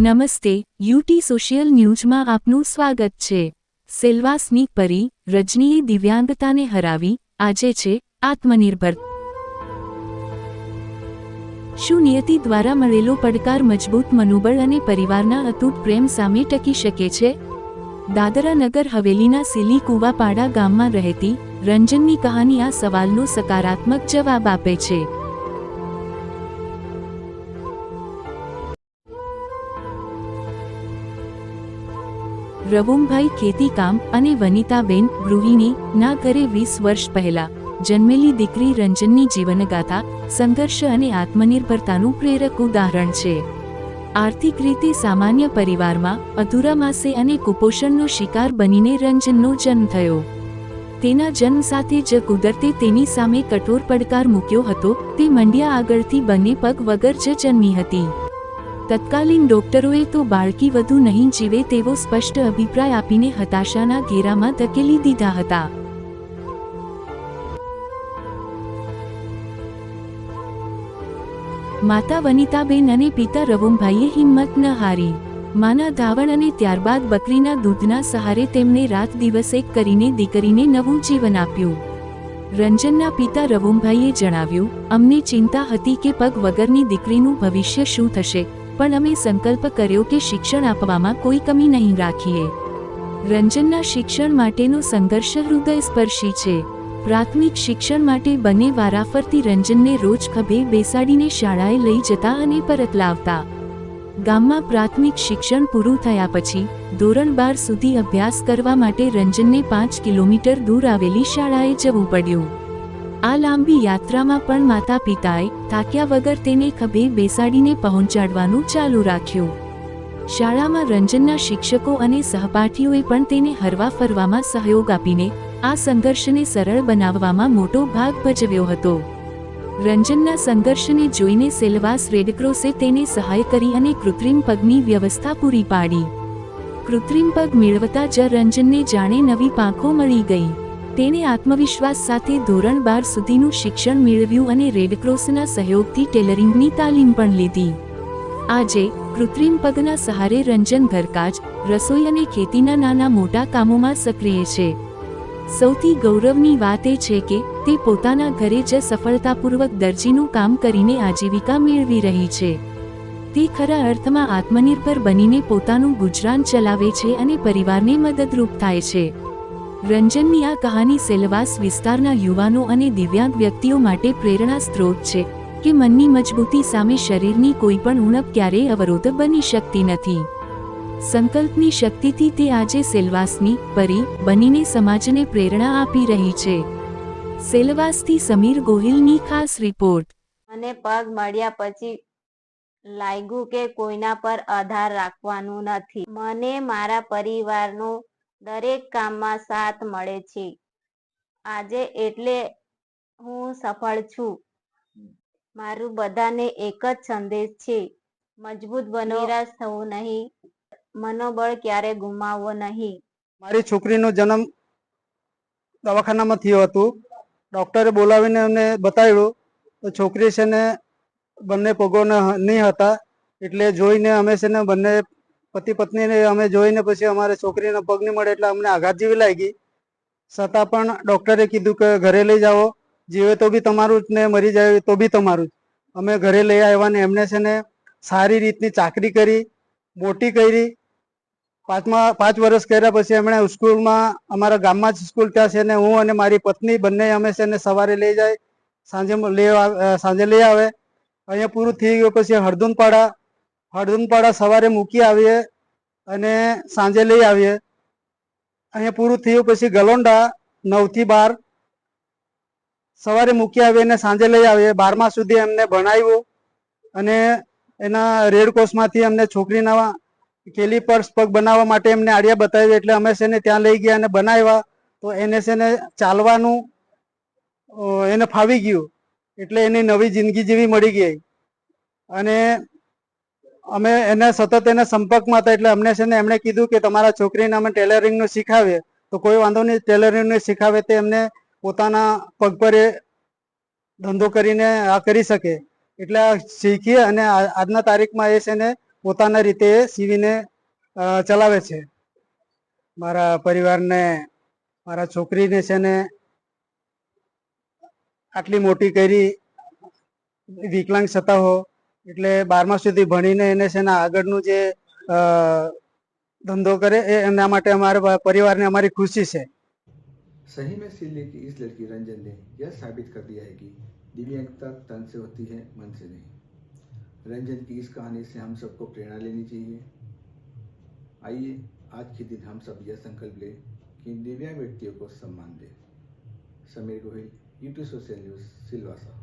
નમસ્તે, UT social ન્યૂઝમાં આપનું સ્વાગત છે। સેલ્વાસની પરી રજનીએ દિવ્યાંગતાને હરાવી, આજે છે આત્મનિર્ભર। શું નિયતિ દ્વારા મળેલો પડકાર મજબૂત મનોબળ અને પરિવારના અતૂટ પ્રેમ સામે ટકી શકે છે? દાદરા નગર હવેલીના સિલી કુવાપાડા ગામમાં રહેતી રંજનની કહાની આ સવાલનો સકારાત્મક જવાબ આપે છે। રવુમભાઈ ખેતીકામ અને વનિતાબેન ગૃહિણી ના ઘરે 20 વર્ષ પહેલા જન્મેલી દીકરી રંજનની જીવનગાથા સંઘર્ષ અને આત્મનિર્ભરતાનું પ્રેરક ઉદાહરણ છે। આર્થિક રીતે સામાન્ય પરિવારમાં અધૂરા માસે અને કુપોષણનો શિકાર બનીને રંજનનો જન્મ થયો। તેના જન્મ સાથે જ કુદરતે તેની સામે કઠોર પડકાર મૂક્યો હતો। તે મંડિયા આગળથી બંને પગ વગર જ જન્મી હતી। તત્કાલીન ડોક્ટરોએ તો બાળકી વધુ નહીં જીવે તેવો સ્પષ્ટ અભિપ્રાય આપીને હતાશાના ઘેરામાં ધકેલી દીધા હતા। માતા વનિતાબેન અને પિતા રવુમભાઈએ હિંમત ન હારી। માના ધાવણ અને ત્યારબાદ બકરીના દૂધના સહારે તેમણે રાત દિવસ એક કરીને દીકરીને નવું જીવન આપ્યું। રંજનના પિતા રવુમભાઈએ જણાવ્યું, અમને ચિંતા હતી કે પગ વગરની દીકરીનું ભવિષ્ય શું થશે, પણ અમે સંકલ્પ કર્યો કે શિક્ષણ આપવામાં કોઈ કમી નહીં રાખીએ। રંજનના શિક્ષણ માટેનો સંઘર્ષ હૃદયસ્પર્શી છે। પ્રાથમિક શિક્ષણ માટે બંને વારાફરતી રંજનને રોજ ખભે બેસાડીને શાળાએ લઈ જતા અને પરત લાવતા। ગામમાં પ્રાથમિક શિક્ષણ પૂરું થયા પછી ધોરણ 12 સુધી અભ્યાસ કરવા માટે રંજનને 5 કિલોમીટર દૂર આવેલી શાળાએ જવું પડ્યું। આ લાંબી યાત્રામાં પણ માતા પિતાએ થાક્યા વગર તેને ખભે બેસાડીને પહોંચાડવાનું ચાલુ રાખ્યું। શાળામાં રંજનના શિક્ષકો અને સહપાઠીઓએ પણ તેને હરવા ફરવામાં સહયોગ આપીને આ સંઘર્ષને સરળ બનાવવામાં મોટો ભાગ ભજવ્યો હતો। રંજનના સંઘર્ષને જોઈને સેલ્વાસ રેડક્રોસે તેને સહાય કરી અને કૃત્રિમ પગની વ્યવસ્થા પૂરી પાડી। કૃત્રિમ પગ મેળવતા જ રંજનને જાણે નવી પાંખો મળી ગઈ। તેણે આત્મવિશ્વાસ સાથે ધોરણ 12 સુધીનું શિક્ષણ મેળવ્યું અને રેડક્રોસના સહયોગથી ટેલરિંગની તાલીમ પણ લીધી। આજે કૃત્રિમ પગના સહારે રંજન ઘરકાજ, રસોઈ અને ખેતીના નાના મોટા કામોમાં સક્રિય છે। સૌથી ગૌરવની વાત એ છે કે તે પોતાના ઘરે જ સફળતાપૂર્વક દરજીનું કામ કરીને આજીવિકા મેળવી રહી છે। તે ખરા અર્થમાં આત્મનિર્ભર બનીને પોતાનું ગુજરાન ચલાવે છે અને પરિવારને મદદરૂપ થાય છે। રંજનની આ કહાની સેલ્વાસ વિસ્તારના યુવાનો અને દિવ્યાંગ વ્યક્તિઓ માટે પ્રેરણા સ્ત્રોત છે કે મનની મજબૂતી સામે શરીરની કોઈ પણ ઉણપ ક્યારેય અવરોધ બની શકતી નથી। સંકલ્પની શક્તિથી તે આજે સેલ્વાસની પરી બનીને સમાજને પ્રેરણા આપી રહી છે। સેલ્વાસથી સમીર ગોહિલની ખાસ રિપોર્ટ। મને પગ મળ્યા પછી લાગ્યું કે કોઈના પર આધાર રાખવાનું નથી। મને મારા પરિવારનો દરેક કામમાં સાથ મળે છે। આજે એટલે હું સફળ છું। મારું બધાને એક જ સંદેશ છે, મજબૂત બનો, નિરાશ થવું નહીં, મનોબળ ક્યારે ગુમાવવો નહીં। મારી છોકરીનો જન્મ દવાખાનામાં થયો હતો। ડોક્ટરે બોલાવીને અમને બતાવ્યું તો છોકરી છે ને બંને પગોને નહીં હતા, એટલે જોઈને અમે છે ને બંને પતિ પત્નીને અમે જોઈને પછી અમારે છોકરીના પગ નહીં મળે એટલે અમને આઘાત જેવી લાગી। છતાં પણ ડોક્ટરે કીધું કે ઘરે લઈ જાઓ, જીવે તો બી તમારું જ ને મરી જાય તો બી તમારું જ। અમે ઘરે લઈ આવ્યા ને એમને છે ને સારી રીતની ચાકરી કરી, મોટી કરી। 5 વર્ષ કર્યા પછી એમણે સ્કૂલમાં, અમારા ગામમાં જ સ્કૂલ ત્યાં છે ને હું અને મારી પત્ની બંને અમે છે ને સવારે લઈ જાય, સાંજે લઈ આવે। અહીંયા પૂરું થઈ ગયું પછી હળદુનપાડા સવારે મૂકી આવીએ અને સાંજે લઈ આવીએ। અહીંયા પૂરું થયું પછી ગલોંડા 9 થી 12 સવારે મૂકી આવીએ અને સાંજે લઈ આવીએ। 12મા સુધી એમને ભણાવ્યું અને એના રેડક્રોસમાંથી અમને છોકરીના કેલિપર્સ પગ બનાવવા માટે એમને આડિયા બતાવી, એટલે અમે છે ને ત્યાં લઈ ગયા અને બનાવ્યા। તો એને છે ને ચાલવાનું એને ફાવી ગયું, એટલે એની નવી જિંદગી જેવી મળી ગઈ। અને અમે એને સતત એના સંપર્કમાં હતા, એટલે અમને છે ને એમણે કીધું કે તમારા છોકરીને અમે ટેલરિંગનું શીખાવીએ તો કોઈ વાંધો નહીં, ટેલરિંગનું શીખાવે તે એમને પોતાના પગ પર ધંધો કરીને આ કરી શકે। એટલે શીખીએ અને આજના તારીખમાં એ છે ને પોતાના રીતે સીવીને ચલાવે છે. મારા પરિવારને, મારા છોકરીને છે ને આટલી મોટી કરી વિકલાંગ છતાં હો, એટલે 12મા સુધી ભણીને એને છે ને આગળનું જે ધંધો કરે એ એના માટે અમારા પરિવારને અમારી ખુશી છે. सही में सिल्ली की इस लड़की रंजन ने यह साबित कर दिया है कि दिव्यांगता तन से होती है, मन से नहीं। रंजन की इस कहानी से हम सबको प्रेरणा लेनी चाहिए। आइए आज के दिन हम सब यह संकल्प लें कि दिव्यांग व्यक्तियों को सम्मान दें। Sameer Gohil, YouTube social news, Silvassa.